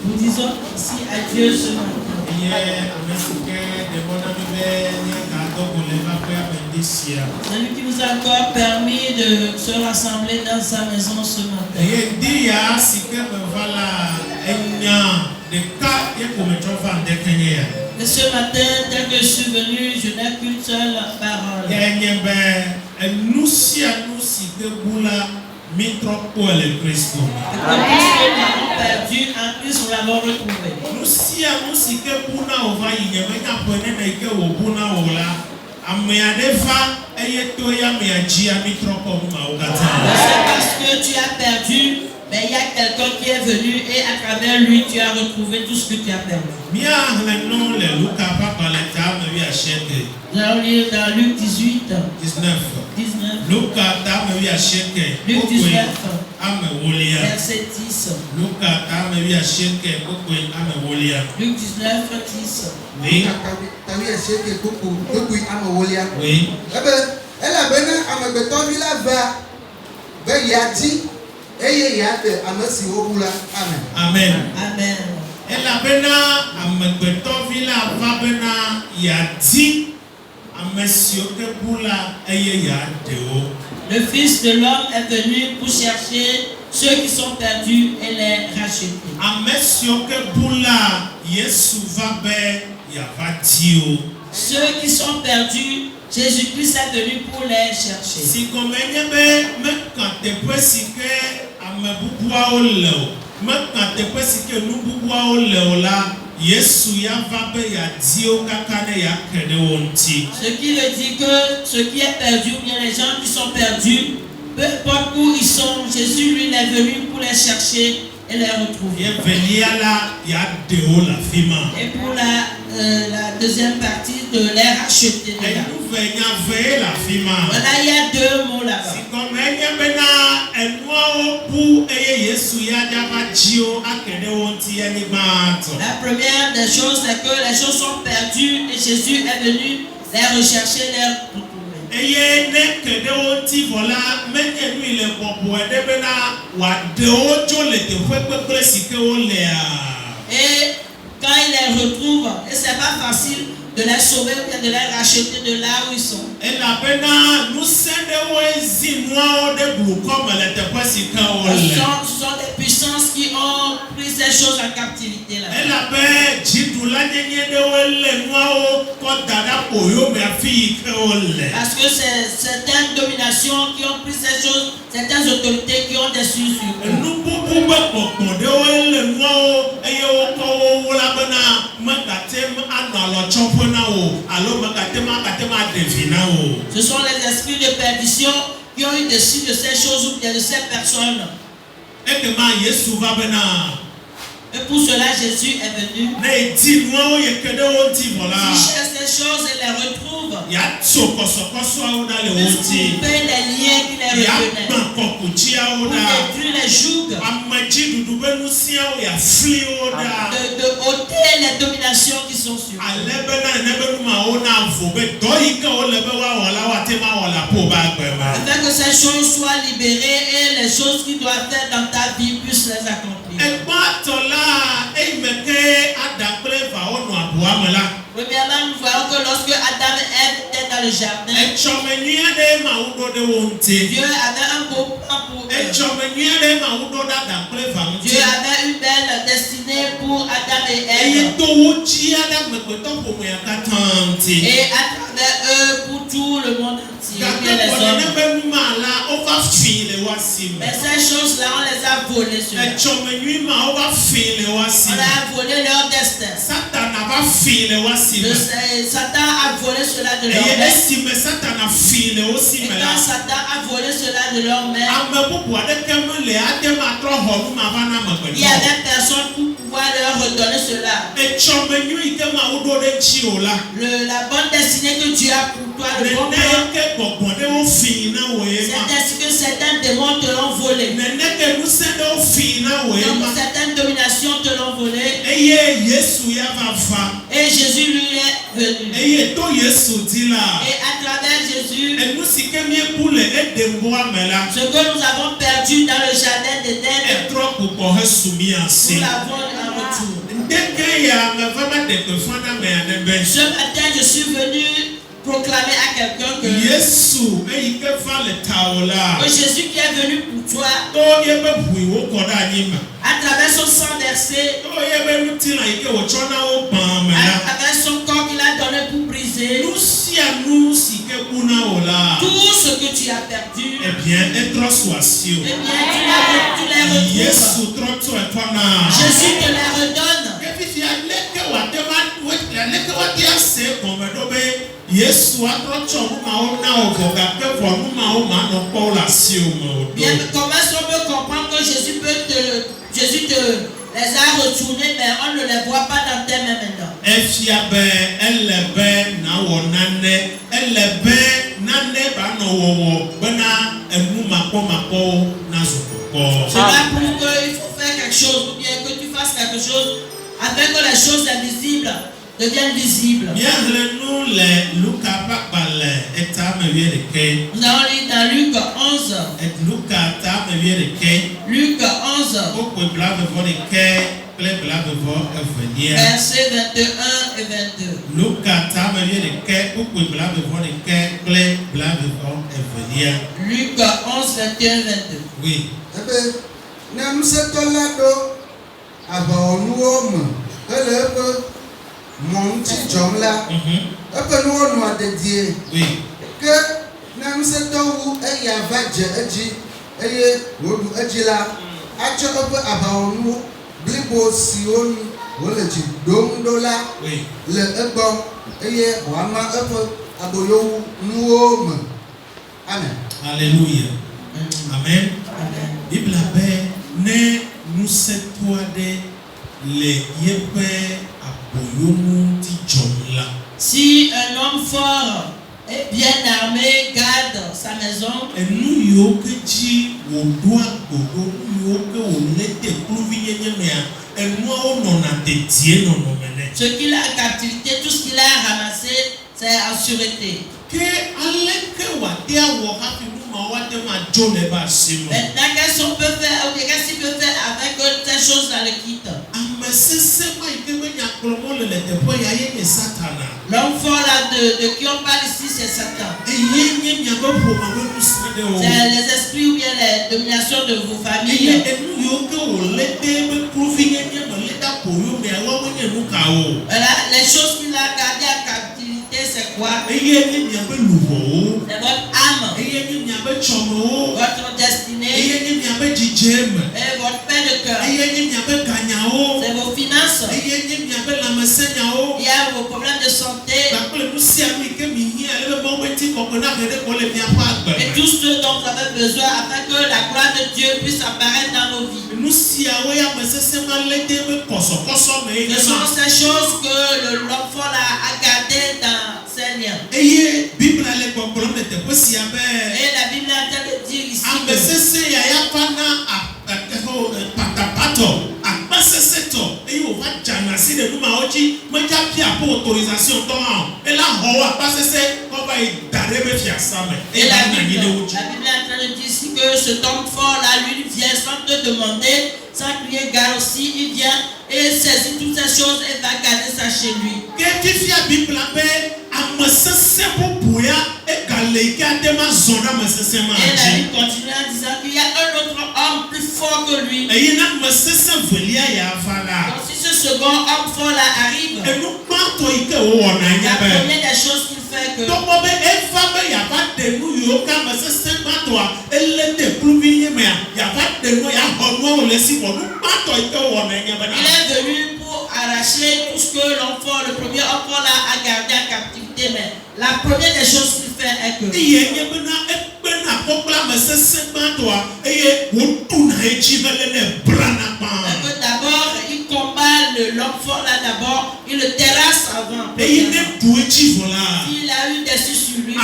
Nous disons si à Dieu ce matin. Celui qui nous a encore permis de se rassembler dans sa maison ce matin. Et ce matin, dès que je suis venu, je n'ai qu'une seule parole. Nous l'avons perdu, en plus nous l'avons retrouvé. C'est parce que tu as perdu, mais il y a quelqu'un qui est venu et à travers lui tu as retrouvé tout ce que tu as perdu. Nous allons lire dans Luc 18, 19. Luc 19, verset 10. Luc 19, 10. Oui. Amen. Amen. Le Fils de l'homme est venu pour chercher ceux qui sont perdus et les racheter. Ceux qui sont perdus, Jésus-Christ est venu pour les chercher. Ce qui veut dire que ce qui est perdu, ou bien les gens qui sont perdus, peu importe où ils sont, Jésus lui est venu pour les chercher et les retrouver. Et pour la deuxième partie, de les racheter. Voilà, il y a deux mots là-bas. La première des choses, c'est que les choses sont perdues et Jésus est venu les rechercher, les retrouver. Et quand il les retrouve, et c'est pas facile de les sauver ou bien de les racheter de là où ils sont. Ce sont des puissances qui ont pris ces choses en captivité là. Parce que c'est certaines dominations qui ont pris ces choses, certaines autorités qui ont déçu sur eux. Ce sont les esprits de perdition qui ont eu dessus de ces choses ou bien de ces personnes. Et pour cela, Jésus est venu. Il cherche ces choses et les retrouve. Il couper les liens qui les retenaient. Pour détruire les jougs. De ôter les dominations qui sont sur eux. Afin que ces choses soient libérées et les choses qui doivent être dans ta vie puissent les accomplir. Premièrement, nous voyons que lorsque Adam et Ève étaient dans le jardin, Dieu avait un beau plan pour eux. Dieu avait une belle destinée pour Adam et Ève. Et à travers eux, pour tout le monde entier, les hommes. Mais ces choses-là, on les a volées sur eux. On a volé leur destin. Satan a volé cela de leur mère. Et quand Satan a volé cela de leur mère, il y avait personne pour pouvoir leur redonner cela. La bonne destinée que Dieu a pour toi, le bon plan, c'est ainsi que certains démons te l'ont volé. Donc certaines dominations te l'ont volé. Et Jésus lui est venu. Et à travers Jésus, ce que nous avons perdu dans le jardin d'Éden, Nous l'avons en retour. Ce matin, je suis venu proclamer à quelqu'un que Jésus qui est venu pour toi, à travers son sang versé, à travers son corps qu'il a donné pour briser tout ce que tu as perdu, eh bien, tu les retrouves. Jésus te les redonne. Bien, comment est-ce qu'on peut comprendre que Jésus te les a retournés, mais on ne les voit pas dans tes mains maintenant? Cela prouve qu'il faut faire quelque chose, ou bien que tu fasses quelque chose afin que les choses invisibles deviennent visibles. Nous allons lire dans Luc 11. Luc 11. Versets 21 et 22. Luc 11, 21 et 22. Oui. Mon petit John là, après nous on a dédié que nous sommes dans où il y a vague et là, actuellement avant nous, blibo sion, ou le dom dola, le bon et wama aboyo nous. Amen. Alléluia. Amen. Bible ne nous c'est toi les yépé. Si un homme fort et bien armé garde sa maison, ce qu'il a en captivité, tout ce qu'il a ramassé, c'est en sûreté. Maintenant, qu'est-ce qu'on peut faire, ou qu'est-ce qu'il peut faire avec ces choses-là, le quitte? L'homme fort là de qui on parle ici, c'est Satan. C'est les esprits ou bien les dominations de vos familles. Voilà, les choses qu'il a gardées en captivité, c'est quoi? C'est votre âme, votre destinée, et votre paix de cœur. C'est vos finances. Il y a vos problèmes de santé. Et tout ce dont vous avez besoin afin que la gloire de Dieu puisse apparaître dans nos vies. Ce sont ces choses que l'homme fort a gardées dans ses liens. Et la Bible a de dire ici et la Bible est en train de dire ici que cet homme fort là, lui vient sans te demander, sans crier gare aussi, il vient et saisit toutes ces choses et va garder ça chez lui. Et la Bible continue en disant qu'il y a un autre homme plus fort que lui. Donc si ce second homme fort là arrive, la première des choses qu'il fait que il est venu pour arracher tout ce que l'enfant, le premier enfant là a gardé en captivité, mais la première des choses qu'il fait est que d'abord il combat l'enfant là d'abord, il le terrasse avant. Il a eu dessus sur lui.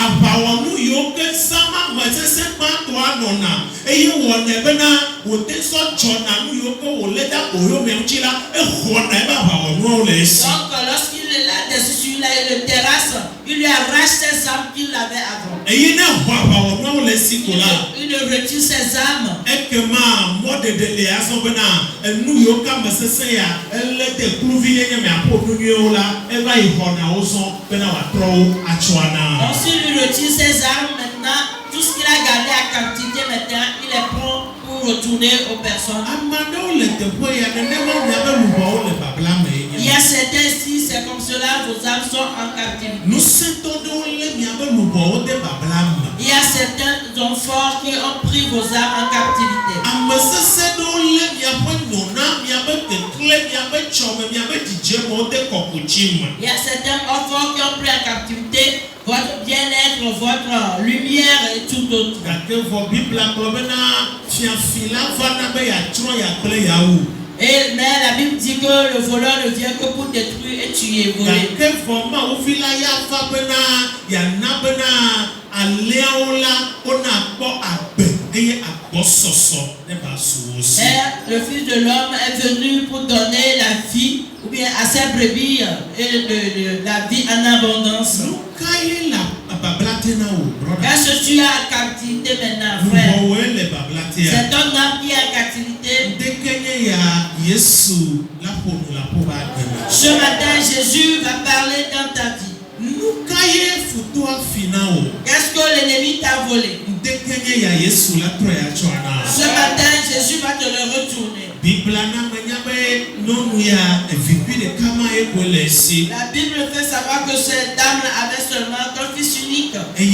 eye wona bena wo tenso jona nu yoko wo leda oyo memchila ehona eba ba wono le si. Donc lorsqu'il est là dessus sur la terrasse, il lui arrache ses armes qu'il avait avant. Eye ne ho ba wono le si kola. Il retire ses armes. Ekema mode de le aso bena nu yoka mesese ya ele te kruvi yenye me apo nu yola eba ihona oso bena wa tro achwana. Donc s'il lui retire ses armes maintenant, tout ce qu'il a gardé à captivité maintenant, il est prêt pour retourner aux personnes. Il y a certains ici, c'est comme cela, vos âmes sont en captivité. Il y a certains hommes forts qui ont pris vos âmes en captivité. Il y a certains hommes forts qui ont pris en captivité votre bien-être, votre lumière et tout autre. Mais la Bible dit que le voleur ne vient que pour détruire et tuer, voler. Le Fils de l'homme est venu pour donner la vie ou bien à ses brebis et la vie en abondance. Qu'est-ce que tu as en captivité maintenant, frère? C'est ton âme qui est en captivité. Ce matin, Jésus va parler dans ta vie. Qu'est-ce que l'ennemi t'a volé? Ce matin, Jésus va te le retourner. La Bible fait savoir que cette dame avait seulement un fils unique. Et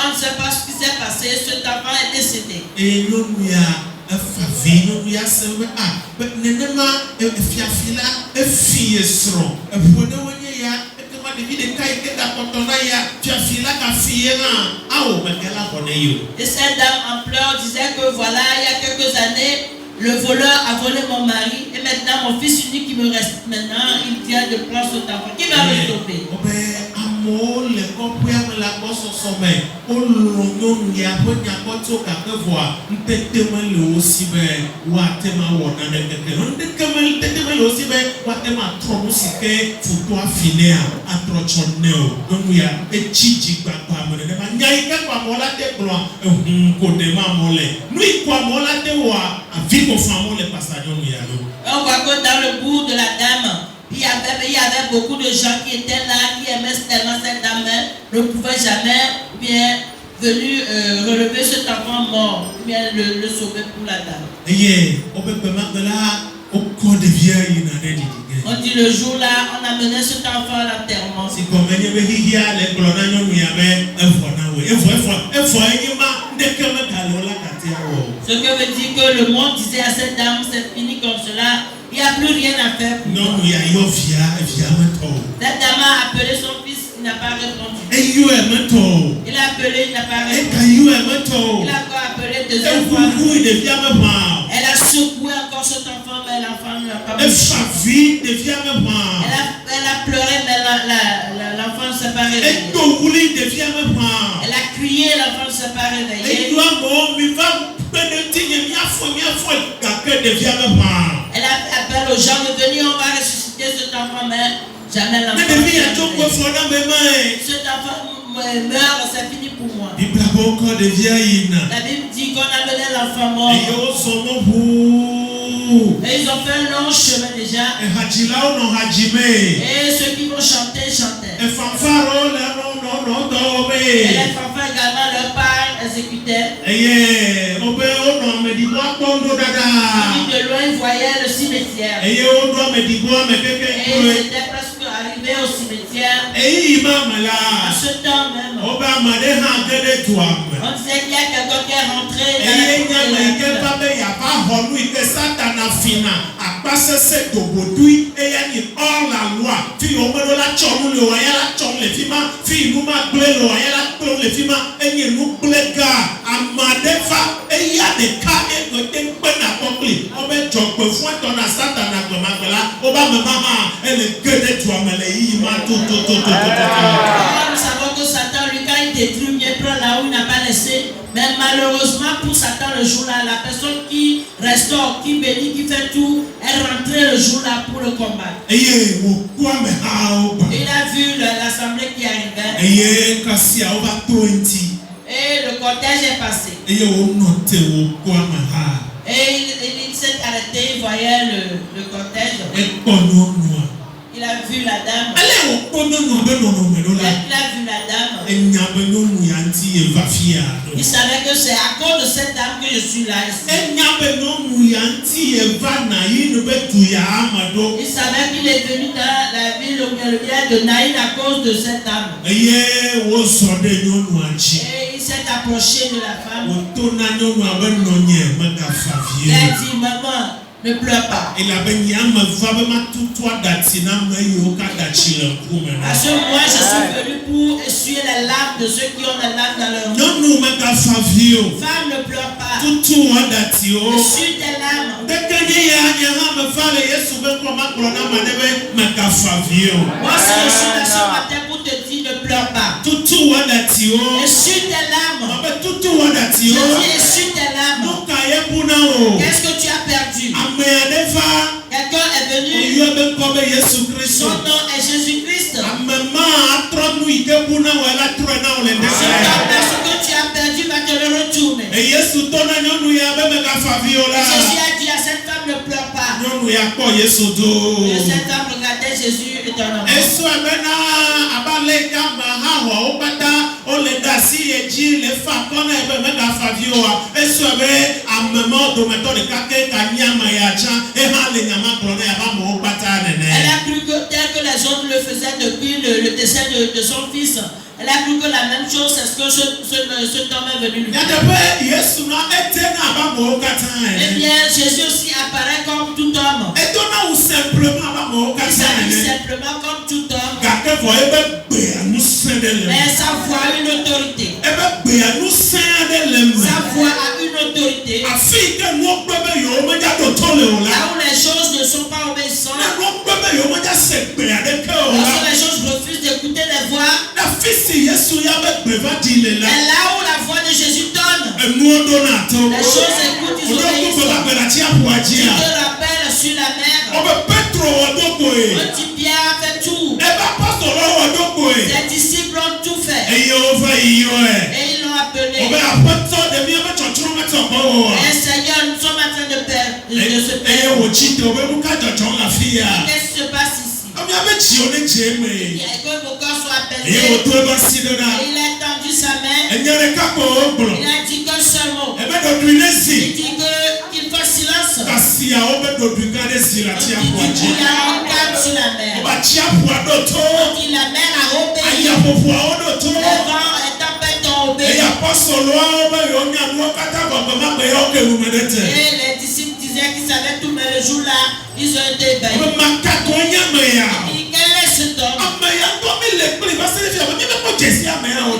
on ne sait pas ce qui s'est passé. Cet enfant est décédé. Et cette dame en pleurs disait que voilà, il y a quelques années, le voleur a volé mon mari et maintenant mon fils unique qui me reste maintenant, il vient de prendre cet enfant. Qui va me sauver? On voit que dans le bout de la dame, il y avait beaucoup de gens qui étaient là, qui aimaient tellement cette dame, ne pouvaient jamais bien venir relever cet enfant mort, bien le sauver pour la dame. On dit le jour là, on amenait cet enfant à l'enterrement. Ce que veut dire que le monde disait à cette dame, c'est fini comme cela, il n'y a plus rien à faire pour toi. Cette dame a appelé son fils, il n'a pas répondu. Il a appelé, il n'a pas répondu. Il a encore appelé deuxième fois. Elle a secoué encore cet enfant, mais l'enfant ne l'a pas répondu. Elle a pleuré, mais l'enfant ne s'est pas réveillé. Elle a crié, l'enfant ne s'est pas réveillé. Elle a fait appel aux gens de venir, on va ressusciter cet enfant, mais jamais l'enfant. Cet enfant meurt, c'est fini pour moi. La Bible dit qu'on a mené l'enfant mort. Et ils ont fait un long chemin déjà. Et ceux qui vont chanter, chantaient. Et les fanfares également, leur part exécutaient. Et de loin, ils voyaient le cimetière. Et ils étaient presque arrivés au cimetière. À ce temps même, on disait qu'il y a quelqu'un qui est rentré dans nous savons que Satan lui Malheureusement pour Satan le jour-là, la personne qui restaure, qui bénit, qui fait tout, est rentrée le jour-là pour le combattre. Il a vu l'assemblée qui arrivait. Et le cortège est passé. Et il s'est arrêté, il voyait le cortège. Il a vu la dame. Il a vu la dame. Il savait que c'est à cause de cette dame que je suis là ici. Il savait qu'il est venu dans la ville, le village de Naïn à cause de cette dame. Et il s'est approché de la femme. Il a dit, maman, ne pleure pas. À ce moment, je suis venu pour essuyer les larmes de ceux qui ont des larmes dans leur vie. Femme, ne pleure pas. Essuie tes larmes. Moi, si je suis là ce matin pour te dire, ne pleure pas. Essuie tes larmes. Je dis, essuie tes larmes. Qu'est-ce que tu as perdu? Quelqu'un est venu. Son nom est Jésus-Christ. Ce que tu as perdu va te le retourner. Jésus a dit à cette femme, ne pleure pas. Et cette femme regardait Jésus étonnamment. Elle a cru que tel que les autres le faisaient depuis le décès de son fils, elle a cru que la même chose, c'est ce que cet homme est venu lui faire. Eh bien, Jésus aussi apparaît comme tout homme. Il s'habille simplement comme tout homme. Mais sa voix a une autorité. Sa voix a une autorité. Là où les choses ne sont pas obéissantes, lorsque les choses refusent d'écouter les voix, et là où la voix de Jésus donne, les choses écoutent, ils obéissent. Tu te rappelles sur la mer, petit Pierre a fait tout. Les disciples ont tout fait. Et ils l'ont appelé. Et Seigneur, nous sommes en train de se perdre. Qu'est-ce qui se passe ici? Il y a que vos corps soient apaisés. Il a tendu sa main. Il a dit qu'un seul mot. Il dit qu'il fasse silence. Il y a un calme sur la mer. Il la mer a obéi. Le vent et tempête ont obéi. Et les disciples disaient qu'ils savaient tout, mais le jour-là, ils ont été ébahis. Quel est cet homme?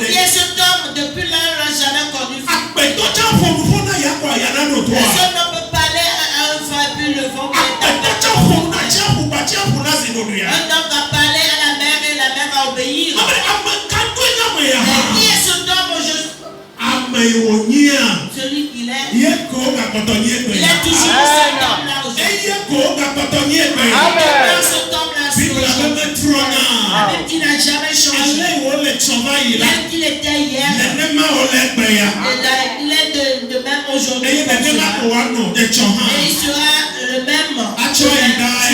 Qui est cet homme? Depuis là, on n'a jamais connu. Personne ne peut parler à un fabuleux le vent. Un homme va parler à la mer et la mer va obéir. Mais qui est cet homme aujourd'hui? Celui qu'il est. Il est toujours cet homme-là aujourd'hui. Cet homme-là même qui n'a jamais changé. Même qu'il était hier. Il est de même aujourd'hui. Et il sera le même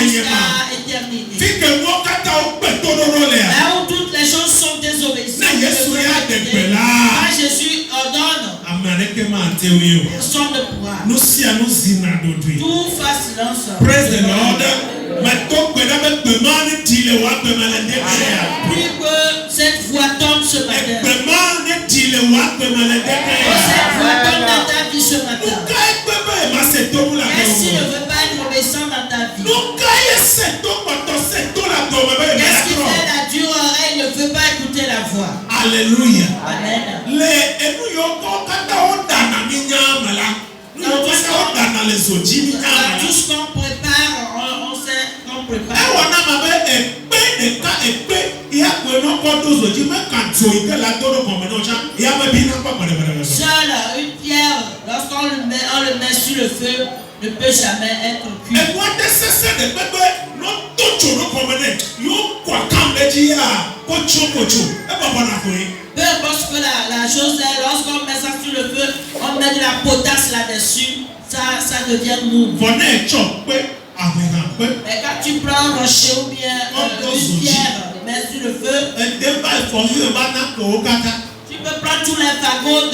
jusqu'à éternité. Là où toutes les choses sont désobéissantes, quand Jésus ordonne, personne ne pourra. Tout fasse silence. Praise the Lord. Prie que cette voix tombe ce matin. Cette voix tombe dans ta vie ce matin. Qu'est-ce qui ne veut pas être obéissant dans ta vie? Qu'est-ce qui fait la dure oreille ne veut pas écouter la voix? Alléluia. Amen. Tout ce qu'on prépare, on sait qu'on prépare. Seule une pierre le met sur le feu ne peut jamais être cuit. Peu importe ce que la chose est, lorsqu'on met ça sur le feu, on met de la potasse là-dessus, ça devient mou. Mais quand tu prends un rocher ou bien une pierre, mets sur le feu, tu peux prendre tous les fagots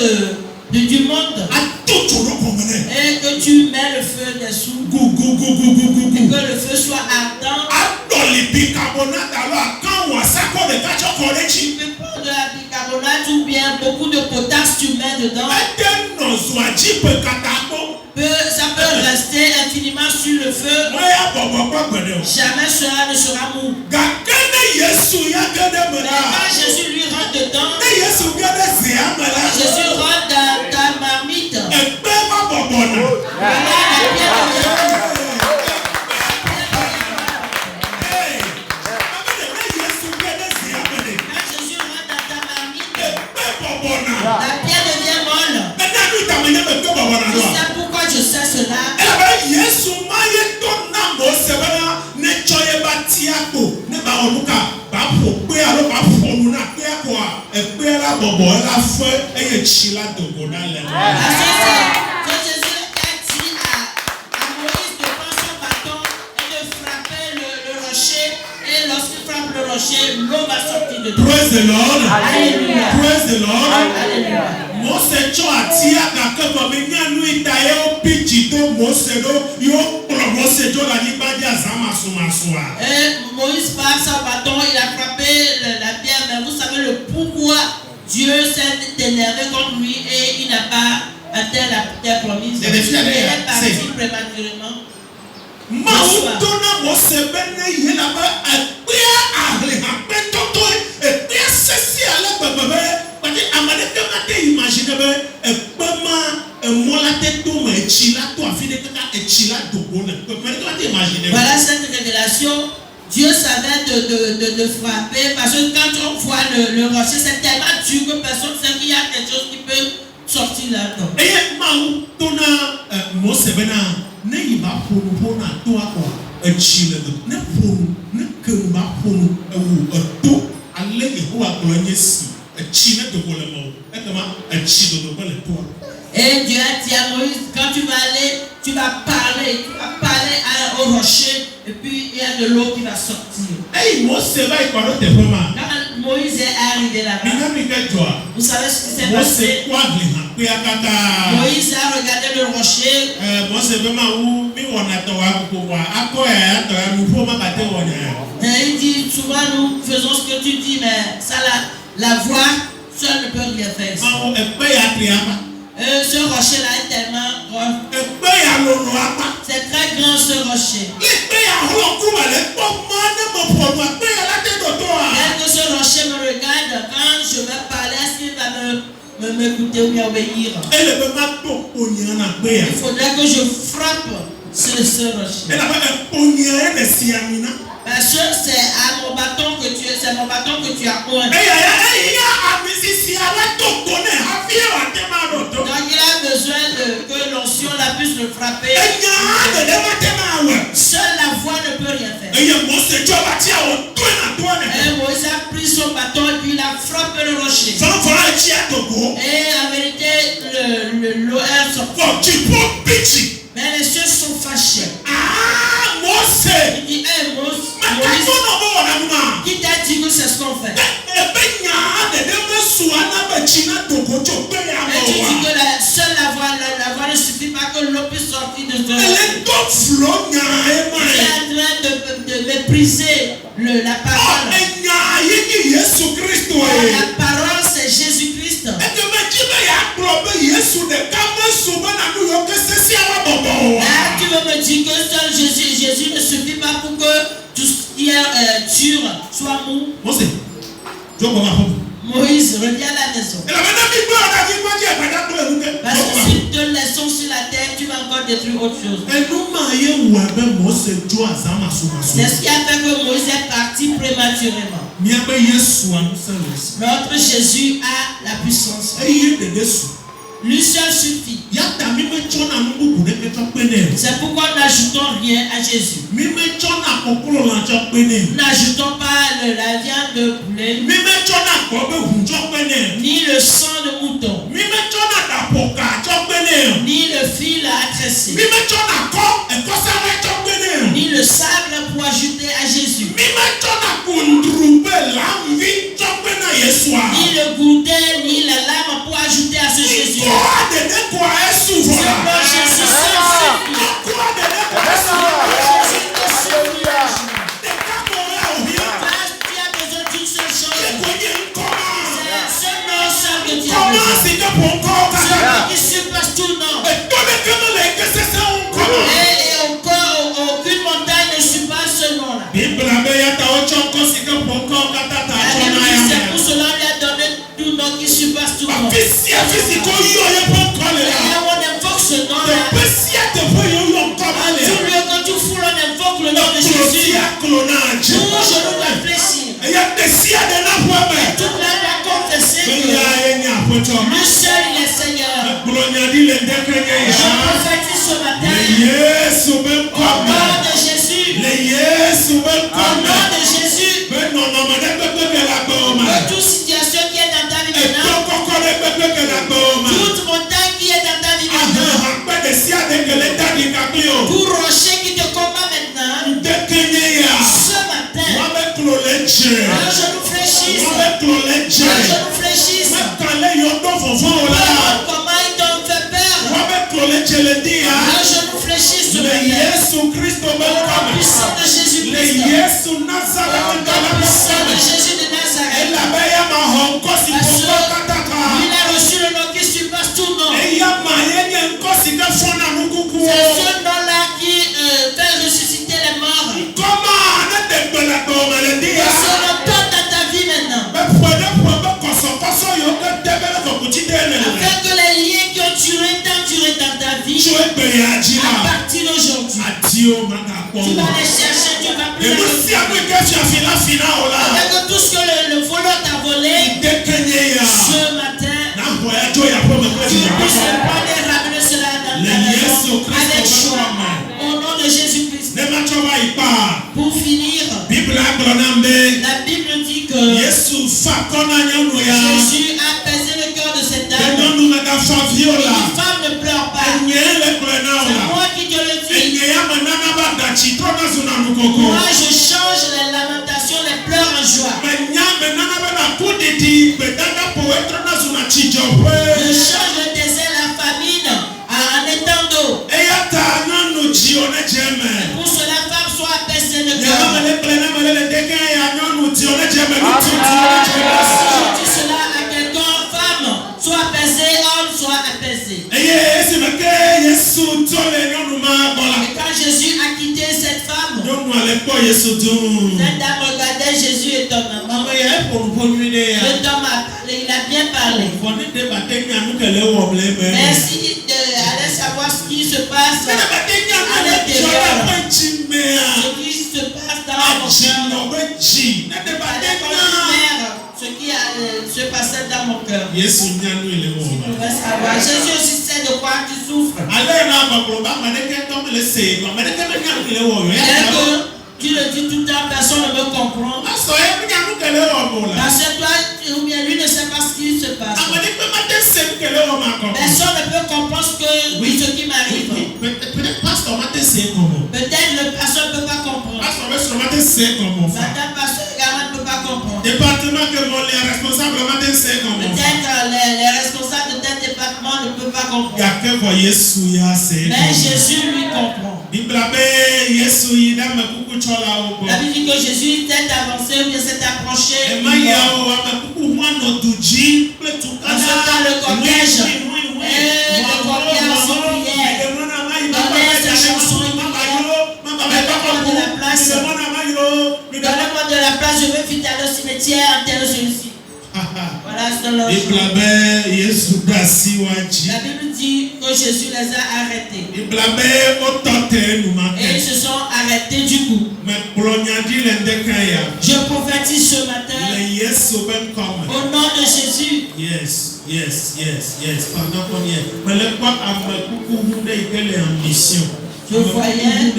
du monde et que tu mets le feu dessous et que le feu soit ardent. Tu peux prendre de la bicarbonate ou bien beaucoup de potasse, tu mets dedans. Ça peut rester infiniment sur le feu. Jamais cela ne sera mou. Mais quand Jésus lui rentre dedans, Jésus rentre dans ta marmite. La pierre devient molle. C'est pourquoi je sais cela. Quand Jésus a dit à Moïse de prendre son bâton et de frapper le rocher, et lorsqu'il frappe le rocher, l'eau va sortir de dedans. Praise the Lord. Alléluia. Praise the Lord. Alléluia. Moïse par son bâton, il a frappé la pierre, mais vous savez le pourquoi Dieu s'est énervé contre lui et il n'a pas atteint la terre promise. Il est parti prématurément. Voilà cette révélation. Dieu savait de frapper parce que quand on voit le rocher, c'est tellement dur que personne ne sait qu'il y a quelque chose qui peut sortir là-dedans. Et Dieu a dit à Moïse, quand tu vas aller, tu vas parler au rocher et puis il y a de l'eau qui va sortir. Quand Moïse est arrivé là-bas, vous savez ce qui s'est passé? Moïse a regardé le rocher. Et il dit, souvent nous faisons ce que tu dis, mais ça la voix seule ne peut rien faire. Ce rocher-là est tellement grand. C'est très grand ce rocher. Dès que ce rocher me regarde, quand je vais parler, est-ce qu'il va m'écouter ou m'obéir? Il faudrait que je frappe ce rocher. Parce que c'est mon bâton que tu as pointé. Donc il a besoin que l'onction la puisse le frapper. Seule la voix ne peut rien faire. Et Moïse a pris son bâton et puis il a frappé le rocher. Et en vérité, l'eau est sortie. Mais les cieux sont fâchés. Il dit, Moïse, qui t'a dit que c'est ce qu'on fait? Et tu dis que seule la voix ne suffit pas que l'eau puisse sortir de toi. Tu es en train de mépriser la parole. La parole c'est Jésus-Christ. Tu veux me dire que seul Jésus ne suffit pas pour que tout ce qui est dur soit mou? Moïse, reviens à la maison. Parce que si nous te laissons sur la terre, tu vas encore détruire autre chose. C'est ce qui a fait que Moïse est parti prématurément. Notre Jésus a la puissance. Lui seul suffit. C'est pourquoi n'ajoutons rien à Jésus. N'ajoutons pas la viande de poulet, ni le sang de mouton, ni le fil à tresser, ni le sable pour ajouter à Jésus, ni le gourdin, ni la lame pour ajouter à ce Jésus. Qui surpasse tout nom. Et encore, aucune montagne ne surpasse ce nom-là. C'est pour cela qu'il a donné tout nom qui surpasse tout nom. Et on invoque ce nom-là. Tout lieu que tu fous, on invoque le nom de Jésus. Tout genou doit fléchir. Et toute la doit confesser que le seul il est Seigneur. Je prophétise ce matin. Au nom de Jésus. Au nom de Jésus. Toute situation qui est dans ta vie maintenant. Toute montagne qui est dans ta vie maintenant. Tout rocher qui te combat maintenant. Ce matin. Je nous fléchisse. Comment ils t'ont fait peur. Je nous fléchisse ce matin. Au puissant de Jésus-Christ. Au puissant de Jésus de Nazareth. Il a reçu le nom qui surpasse tout nom. C'est ce nom-là qui fait ressusciter les morts. Et ce nom donne dans ta vie maintenant. Afin que les liens qui ont duré dans ta vie, à partir d'aujourd'hui, tu vas les chercher, tu vas plus les retrouver. Avec tout ce que le voleur t'a volé, ce matin, tu puisses le prendre et ramener cela dans ta maison avec joie. Au nom de Jésus-Christ. Pour finir, la Bible dit que Jésus a apaisé le cœur de cette dame. Une femme ne pleure pas. C'est moi qui te le dis. Moi je change les lamentations, les pleurs en joie. Je change le désert, la famine en étang d'eau. Pour cela, femme, soit apaisée de cœur. Je dis cela à quelqu'un, femme, soit apaisée, homme, soit apaisé. Et quand Jésus a quitté cette femme, cette dame regardait Jésus étonnamment. Le homme a parlé, il a bien parlé. Merci d'aller savoir ce qui se passe à l'intérieur. Ce qui se passe dans mon cœur. Ce qui se passait dans mon cœur. Jésus aussi sait de quoi tu souffres. Tu le dis tout le temps, personne ne veut comprendre. Parce que toi ou bien lui ne sait pas ce qui se passe. Personne ne peut comprendre ce qui m'arrive. Peut-être le pasteur ne peut pas comprendre. Madame pasteur également ne peut pas comprendre. Peut-être les responsables de tel département ne peuvent pas comprendre. Mais Jésus lui comprend. La Bible dit que Jésus s'est avancé ou bien s'est approché. En ce temps, le cortège aussi prière. Donnez ces chansons et prières. Donnez-moi de la place. Donnez-moi de la place. Je veux vite aller au cimetière enterrer celui-ci. Voilà. place dans leur La jour. Bible La Bible dit que Jésus les a arrêtés. Et Et ils se sont arrêtés du coup. Je prophétise ce matin au nom de Jésus. Yes. Pendant qu'on y est. Mais le quoi en mission. Je voyais.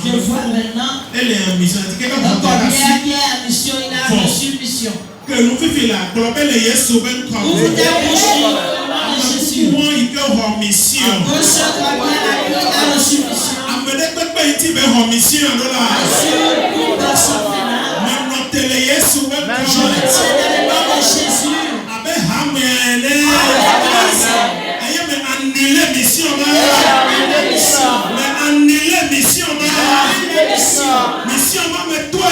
Je vois maintenant. Elle est en mission. Un combien qui est en mission, il a reçu mission. Que nous vivons là, global et yes, Ouvre ta bouche au nom de Jésus. Moi, il peut avoir mission. Que ce combien a reçu mission. Amenez pas une type de mission. Sur une personne là. Maintenant, télé yes, Je le tiens dans le nom de Jésus. Amen. Annuler mission. Annuler mission. Mission, mais toi,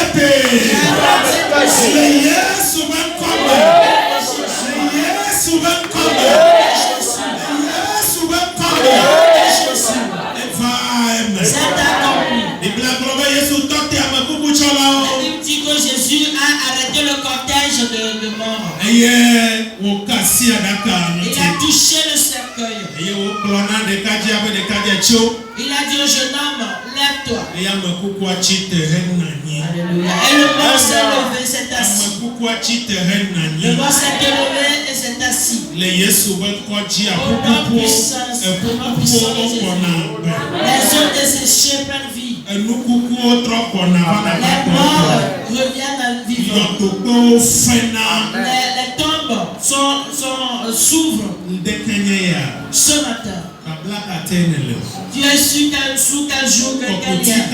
Il dit que Jésus a arrêté le cortège de mort. Il a touché le cercueil. Il a dit au jeune homme, lève-toi. Alléluia. Et le mort s'est levé, s'est assis. Le mort s'est levé et s'est assis. Au nom puissant de Jésus. Les eaux desséchées prennent vie. Les morts reviennent à vivre. Les tombes s'ouvrent. Ce matin, tu es sous quel jour, quel lien?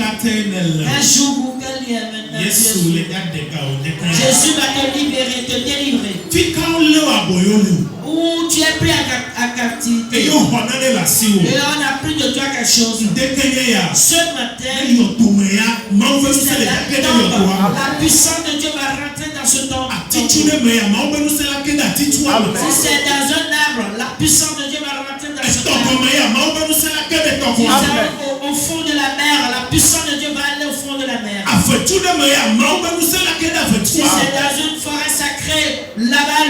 Un jour ou quel lien maintenant? Jésus va te libérer, te délivrer. Ou tu es pris à captivité. Et on a pris de toi quelque chose. Ce matin, la puissance de Dieu va rentrer dans ce tombe. Si c'est dans un arbre, la puissance de Dieu va rentrer dans ce tombe. Si c'est au fond de la mer, la puissance de Dieu va aller au fond de la mer. Si c'est dans une forêt sacrée, là-bas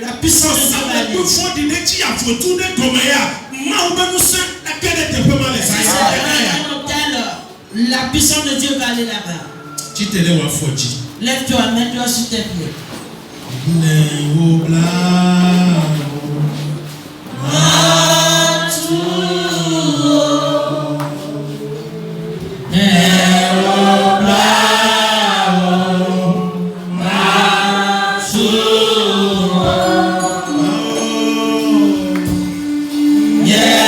la puissance de Dieu va aller. Si c'est dans un hôtel, la puissance de Dieu va aller là-bas. Lève-toi, mets-toi sur tes pieds. Yeah.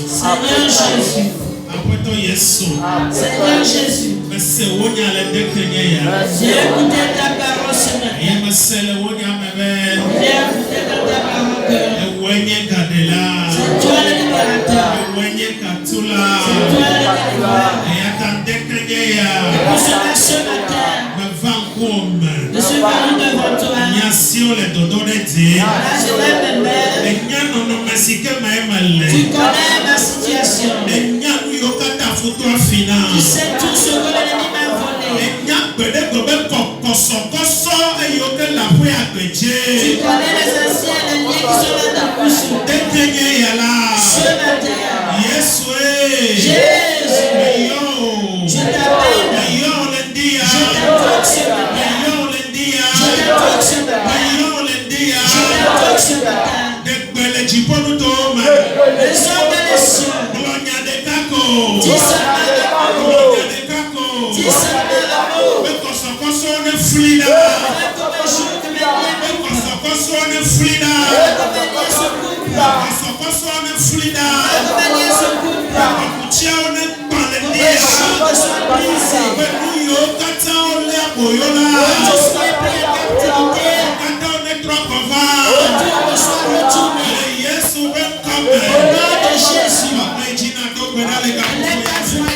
Seigneur Jésus. Seigneur Jésus. J'ai écouté ta parole ce matin. J'ai écouté ta parole. C'est toi le libérateur. C'est toi le libérateur. Pour cela ce matin, je suis venu devant toi. Là, je lève mes mains. Tu connais ma situation. Tu sais tout ce que l'ennemi m'a volé. Tu connais les anciens, les liens qui sont là dans le ce matin. Jésus, je t'appelle. Je t'invoque ce matin. Je t'invoque ce matin. Je t'invoque ce matin. Les hommes et les cieux. Dis seulement l'amour. Dis seulement l'amour. Comme un jour que mes liens me coupent. Comme mes liens se coupent. Comme mes liens se coupent. Comme les choses soient brisées. Tout ce qui est pris en captivité. Retour me soit retourné. Au nom de Jésus. Lève ta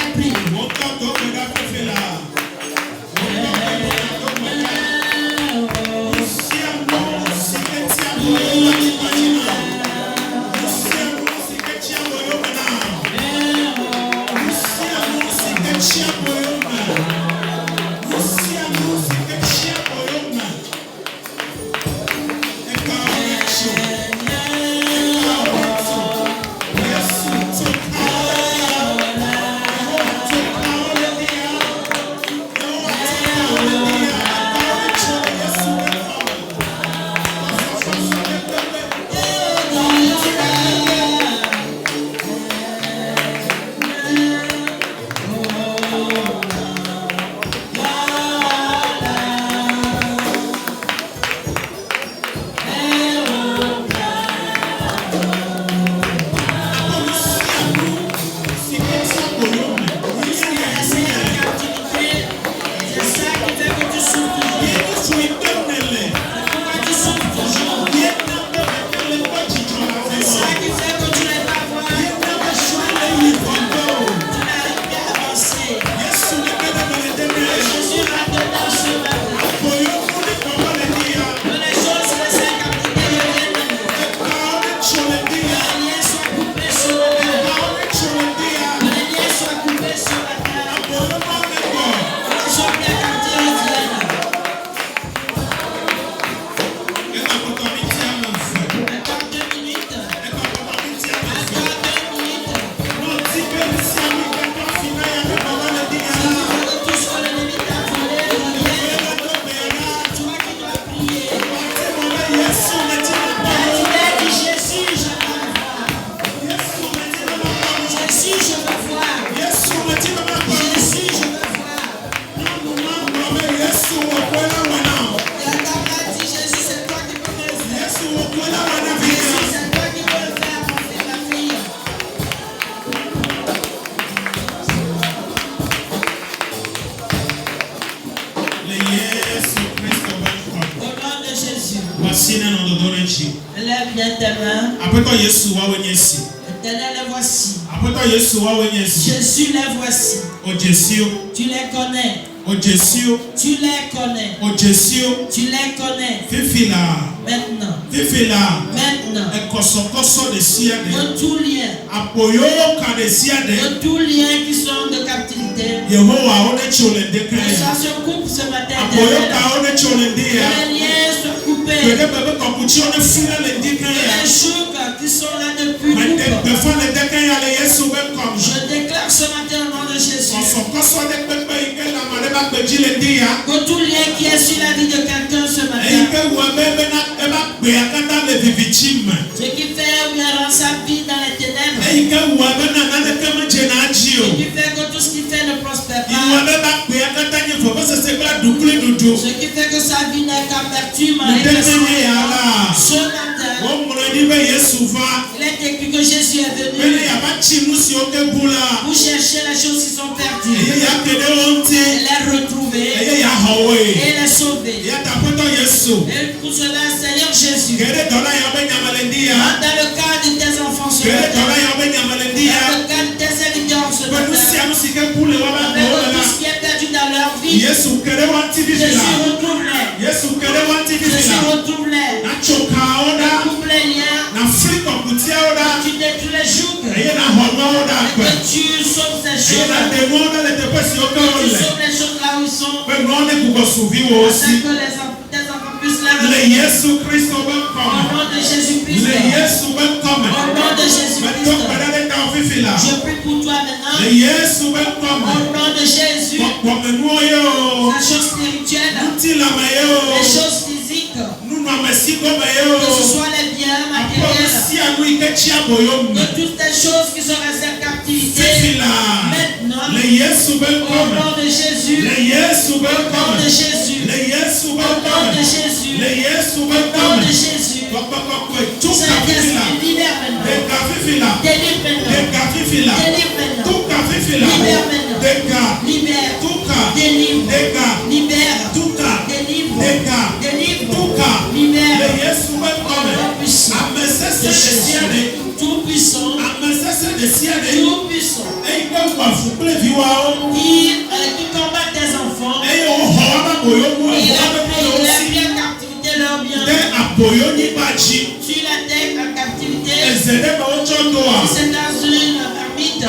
voix et prie. Lève bien tes mains. Éternel, les voici. Jésus, les voici. Tu les connais. Tu les connais. Tu les connais. Maintenant. De tout lien. De tout lien qui sont de captivité. Que ça se coupe ce matin. Que les liens soient coupés. Que les chocs qui sont là depuis coupent. Je déclare ce matin au nom de Jésus. Que tout lien qui est sur la vie de quelqu'un ce matin. Ce qui fait ou bien rend sa vie dans les ténèbres. Ce qui fait que tout ce qu'il fait ne prospère pas. Ce qui fait que sa vie n'est qu'amertume. Ce matin, Il est écrit que Jésus est venu pour chercher les choses qui sont perdues et les retrouver et les sauver. Et pour cela, Seigneur Jésus, dans le cas de tes enfants sur la terre, dans le cas de tes serviteurs sur la terre, avec tout ce qui est perdu dans leur vie, Jésus retrouve-les. Jésus retrouve-les. Coupe les liens. Tu détruis les jougs. Et que tu sauves ces choses. Que tu sauves les choses là où ils sont. Afin que tes enfants puissent les retrouver. Au nom de Jésus-Christ. Au nom de Jésus-Christ. Je prie pour toi maintenant. Au nom de Jésus. La chose spirituelle. Les choses physiques. Que ce soit les biens matériels. Que toutes les choses qui sont restées en captivité. Maintenant. Au nom de Jésus. Au nom de Jésus. Au nom de Jésus. Au nom de Jésus. Saint-Esprit, libère maintenant. Délivre maintenant. Délivre maintenant. Libère maintenant. Libère. Délivre. Libère. Délivre. Libère. Tout puissant. Qui combat tes enfants. Il a pris en captivité leur bien. Tu la tête en captivité. C'est dans une ermite.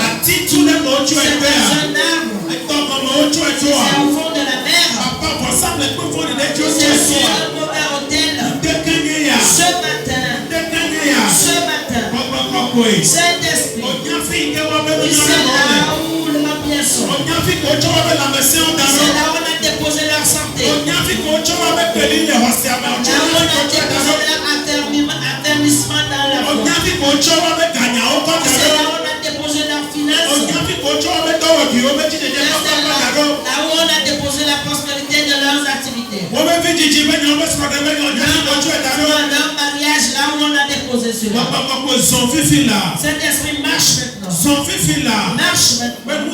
C'est dans un arbre. C'est au fond de la mer. C'est sur un mauvais autel. Ce matin. Saint-Esprit. C'est là où leurs biens sont. C'est là où on a déposé leur santé. Là où on a déposé leur affermissement dans la foi. C'est là où on a déposé leur finance. Là où on a déposé la prospérité de leurs activités. Dans leur mariage, là où on a déposé cela. Cet esprit marche maintenant. Marche maintenant.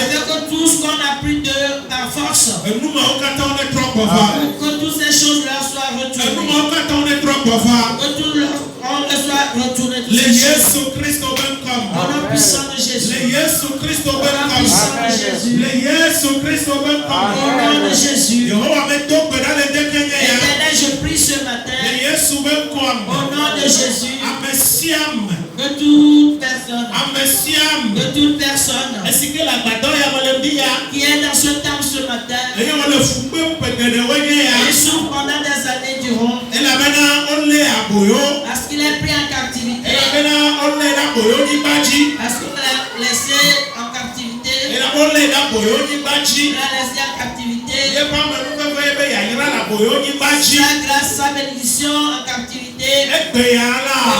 Avec tout ce qu'on a pris de par force. Que toutes ces choses là soient retournées. Que tout on soit retourné. Au nom puissant de Jésus. Au nom puissant de Jésus. Au nom de Jésus. Éternel, je prie ce matin. Au nom de Jésus. Que toute personne qui est dans ce temple ce matin et souffre pendant des années durant parce qu'il est pris en captivité, parce qu'il l'a laissé en captivité, il l'a laissé en captivité, sa grâce, sa bénédiction en captivité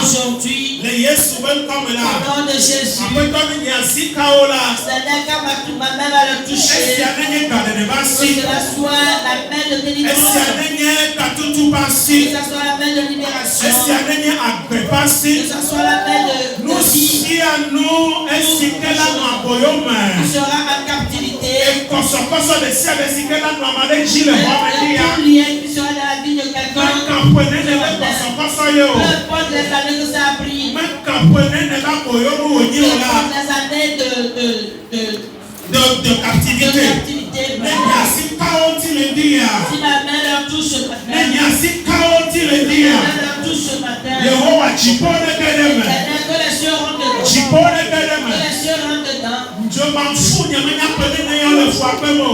aujourd'hui. Au nom de Jésus. Seigneur, quand ma main va le toucher, que cela soit la main de délivrance, que cela soit la main de libération, que cela soit la main de vie, qui sera en captivité, tout lien qui sera dans la vie de quelqu'un, peu importe les années que ça a pris, peu importe les années de captivité, si ma main leur touche ce matin, que les cieux rentrent dedans.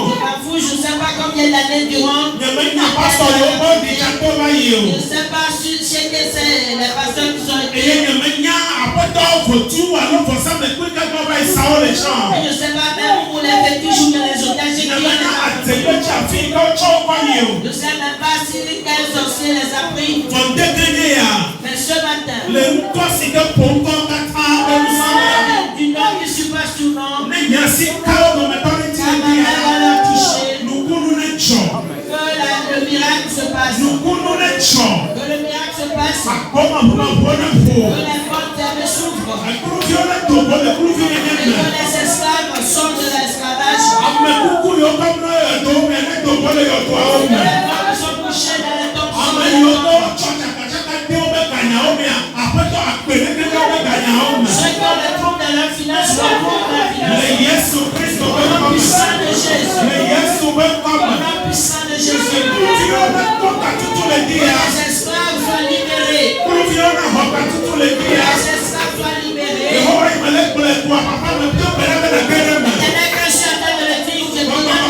Je m'en fous, je ne sais pas combien d'années durant. Je ne sais pas si c'est les personnes qui sont été. Je ne sais pas même où les fétiches ou les otages. Je ne sais même pas si quel sorcier les a pris. Mais ce matin, du nom qui surpasse tout nom, ma main va leur toucher. Que le miracle se passe. Que le miracle se passe. les portes s'ouvrent. Et que les esclaves sortent de l'esclavage. Et les femmes sont couchées dans les tombes. Ceux qui ont les troubles de leur finance retrouvent leur finance. Au nom puissant de Jésus. Au nom puissant de Jésus. Les esclaves soient libérés. Les esclaves soient libérés. Et que je suis en train de le dire, je demande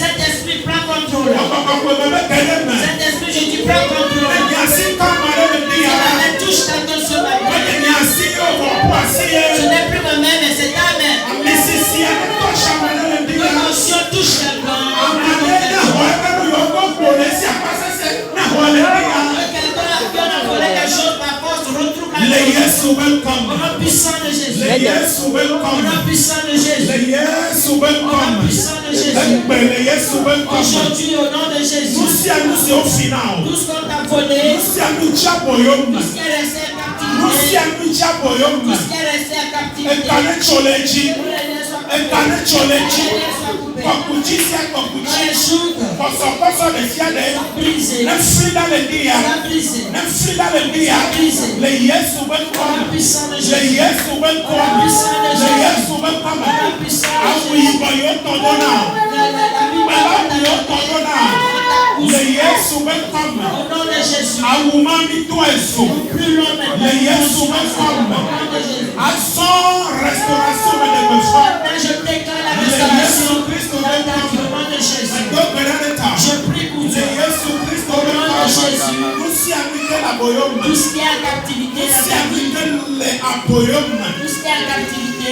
cet esprit prend contrôle. Cet esprit, je dis prends contrôle. Ça me touche tantôt ce matin. Ce n'est plus moi-même, mais c'est ta mère. L'émotion touche quelqu'un. Quelqu'un a volé des choses par force, retrouve la chose. Au nom puissant de Jésus. Au nom puissant de Jésus. Au nom puissant de Jésus. Aujourd'hui, au nom de Jésus. Tout ce qu'on t'a volé. Tout ce qui est resté à captivité. Tout ce qui est resté à captivité. Je déclare la restauration dans le nom de Jésus. Je prie pour toi. Au nom de Jésus. Tout ce qui est en captivité dans ta vie. Tout ce qui est en captivité.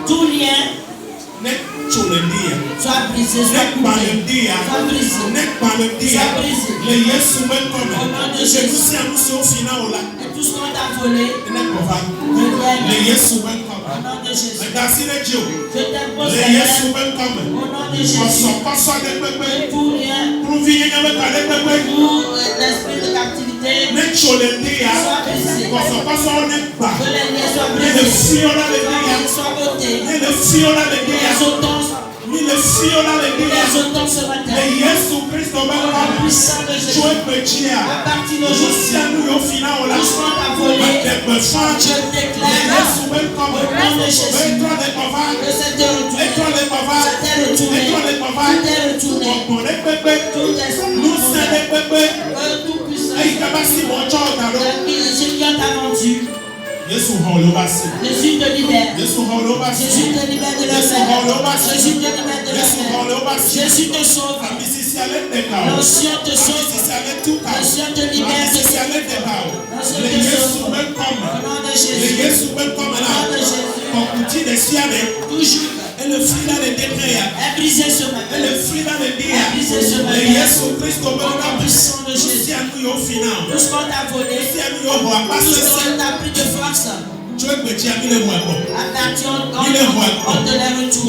Tout lien. Soit brisé, soit coupé. Soit brisé. Soit brisé. Au nom de Jésus. Et tout ce qu'on t'a volé. Au nom de Jésus. Je t'impose la main. Au nom de Jésus. Tout rien. Tout l'esprit de captivité. Soit brisé. Que les liens soient brisés. Soient ôtés. Les autant ce matin. Au nom puissant de Jésus. À partir d'aujourd'hui, tout ce qu'on t'a volé, je déclare au nom de Jésus que c'était retourné. Tout esprit, tout puissant, Jésus qui t'a vendu. Jésus te libère. Jésus te libère de la fin. Jésus te libère de la fin. Jésus te sauve. L'ancien te sauve. L'ancien te libère de la fin. L'ancien te sauve. Au nom de Jésus. Au nom de Jésus. Toujours. Et le fruit dans les décrets est brisé ce matin. Et le fruit dans les décrets est brisé ce matin. Au nom puissant de Jésus. Tout ce qu'on t'a volé, tout ce qu'on t'a pris de force, à partir on te les retourne.